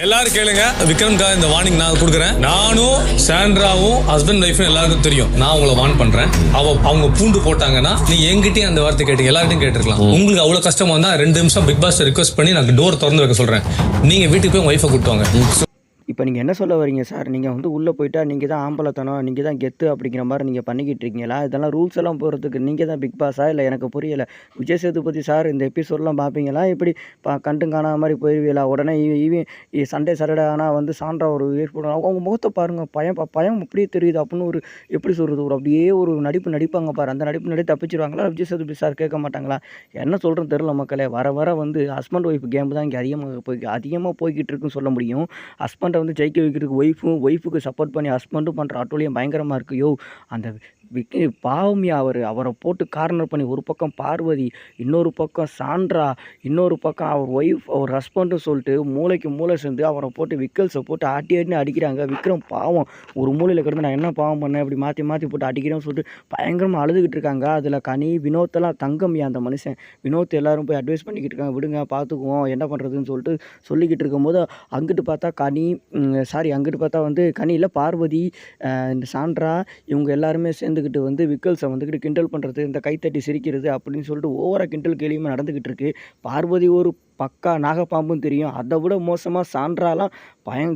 எல்லாரும் கேளுங்க, விக்ரம்காக இந்த வார்னிங் நான் கொடுக்குறேன். நானும் சாண்ட்ராவும் ஹஸ்பண்ட் ஒய்ஃபும் எல்லாருக்கும் தெரியும். நான் உங்களை வார்ன் பண்றேன். அவங்க பூண்டு போட்டாங்கன்னா நீ என்கிட்டயும் அந்த வார்த்தை கேட்டீங்க, எல்லார்ட்டையும் கேட்டிருக்கலாம். உங்களுக்கு அவ்வளவு கஷ்டமா இருந்தா 2 நிமிஷம் பிக் பாஸ் ரிக்வஸ்ட் பண்ணி நான் டோர் திறந்து வைக்க சொல்றேன். நீங்க வீட்டுக்கு போய் உங்க ஒய்ஃபை கூட்டுவாங்க. இப்போ நீங்கள் என்ன சொல்ல வரீங்க சார்? நீங்கள் வந்து உள்ளே போயிட்டா நீங்கள் தான் ஆம்பளத்தனம், நீங்கள் தான் கெத்து அப்படிங்கிற மாதிரி நீங்கள் பண்ணிக்கிட்டு இருக்கீங்களா? இதெல்லாம் ரூல்ஸ் எல்லாம் போகிறதுக்கு நீங்கள் தான் பிக் பாஸா? இல்லை எனக்கு புரியலை. விஜய் சேதுபதி சார் இந்த எபிசோடெலாம் பார்ப்பீங்களா? இப்படி கண்டும் காணாத மாதிரி போயிடுவீங்களா? உடனே சண்டே சாட்டர்டே ஆனால் வந்து சான்றா ஒரு ஏற்படும். அவங்க முகத்தை பாருங்கள், பயம் அப்படியே தெரியுது அப்படின்னு ஒரு எப்படி சொல்கிறது, ஒரு அப்படியே ஒரு நடிப்பாங்க பாரு. அந்த நடிப்பு தப்பிச்சிருவாங்களா விஜய் சேதுபதி சார்? கேட்க மாட்டாங்களா? என்ன சொல்கிறேன்னு தெரில மக்களே. வர வந்து ஹஸ்பண்ட் ஒய்ஃப் கேம் தான் இங்கே அதிகமாக போய்கிட்டு இருக்குன்னு சொல்ல முடியும். ஹஸ்பண்டை வந்து ஜெயிக்க வைக்கிறதுக்கு ஒய்ஃபுக்கு சப்போர்ட் பண்ணி ஹஸ்பண்டும் பண்ணுற அட்டூழியம் பயங்கரமாக இருக்குது. அந்த பாவமியா அவரை போட்டு கார்னர் பண்ணி, ஒரு பக்கம் பார்வதி, இன்னொரு பக்கம் சாண்ட்ரா, இன்னொரு பக்கம் அவர் ஹஸ்பண்டும் சொல்லிட்டு மூளைக்கு மூளை சேர்ந்து அவரை போட்டு விக்கல்ஸை போட்டு ஆட்டின்னு அடிக்கிறாங்க. விக்ரம் பாவம் ஒரு மூலையில் கிடந்து நான் என்ன பாவம் பண்ணேன் இப்படி மாற்றி போட்டு அடிக்கிறேன்னு சொல்லிட்டு பயங்கரமாக அழுதுகிட்டு இருக்காங்க. அதில் கனி வினோத்தெல்லாம் தங்கம்யா அந்த மனுஷன். வினோத் எல்லாரும் போய் அட்வைஸ் பண்ணிக்கிட்டு இருக்காங்க, விடுங்க பார்த்துக்குவோம் என்ன பண்ணுறதுன்னு சொல்லிட்டு சொல்லிக்கிட்டு இருக்கும்போது அங்கிட்டு பார்த்தா வந்து கனியில் பார்வதி, இந்த சாண்ட்ரா இவங்க எல்லாருமே சேர்ந்துக்கிட்டு வந்து விக்கல்ஸை வந்துக்கிட்டு கிண்டல் பண்ணுறது, இந்த கைத்தட்டி சிரிக்கிறது அப்படின்னு சொல்லிட்டு ஓவராக கிண்டல் கேலியுமே நடந்துக்கிட்டு இருக்குது. பார்வதி ஒரு பக்கா நாகப்பாம்புன்னு தெரியும். அதை விட மோசமாக சாண்ட்ராலாம்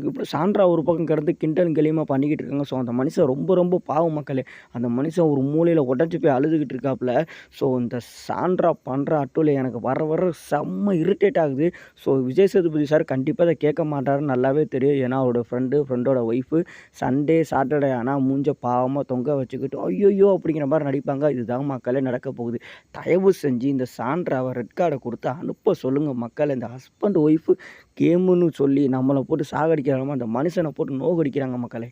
இப்படி சாண்ட்ரா ஒரு பக்கம் கிடந்து கிண்டல் கேலியுமா பண்ணிக்கிட்டு இருக்காங்க. ஸோ அந்த மனுஷன் ரொம்ப பாவம் மக்களே. அந்த மனுஷன் ஒரு மூலையில் உடஞ்சி போய் அழுதுகிட்டு இருக்காப்புல. ஸோ இந்த சாண்ட்ரா பண்ணுற அட்டூழியம் எனக்கு வர செம்ம இரிட்டேட் ஆகுது. ஸோ விஜய் சேதுபதி சார் கண்டிப்பாக அதை கேட்க மாட்டாருன்னு நல்லாவே தெரியும். ஏன்னா அவரோட ஃப்ரெண்டோட ஒய்ஃபு சண்டே சாட்டர்டே ஆனால் மூஞ்ச பாவமாக தொங்க வச்சுக்கிட்டு ஐயோ அப்படிங்கிற மாதிரி நடிப்பாங்க. இதுதான் மக்களே நடக்க போகுது. தயவு செஞ்சு இந்த சாண்ட்ராவை ரெட் கார்டை கொடுத்து அனுப்ப சொல்லுங்கள் மக்கள். இந்த ஹஸ்பண்ட் ஒய்ஃபு கேமுன்னு சொல்லி நம்மளை போட்டு சாகடிக்கிறாங்க, அந்த மனுஷனை போட்டு நோகடிக்கிறாங்க மக்களே.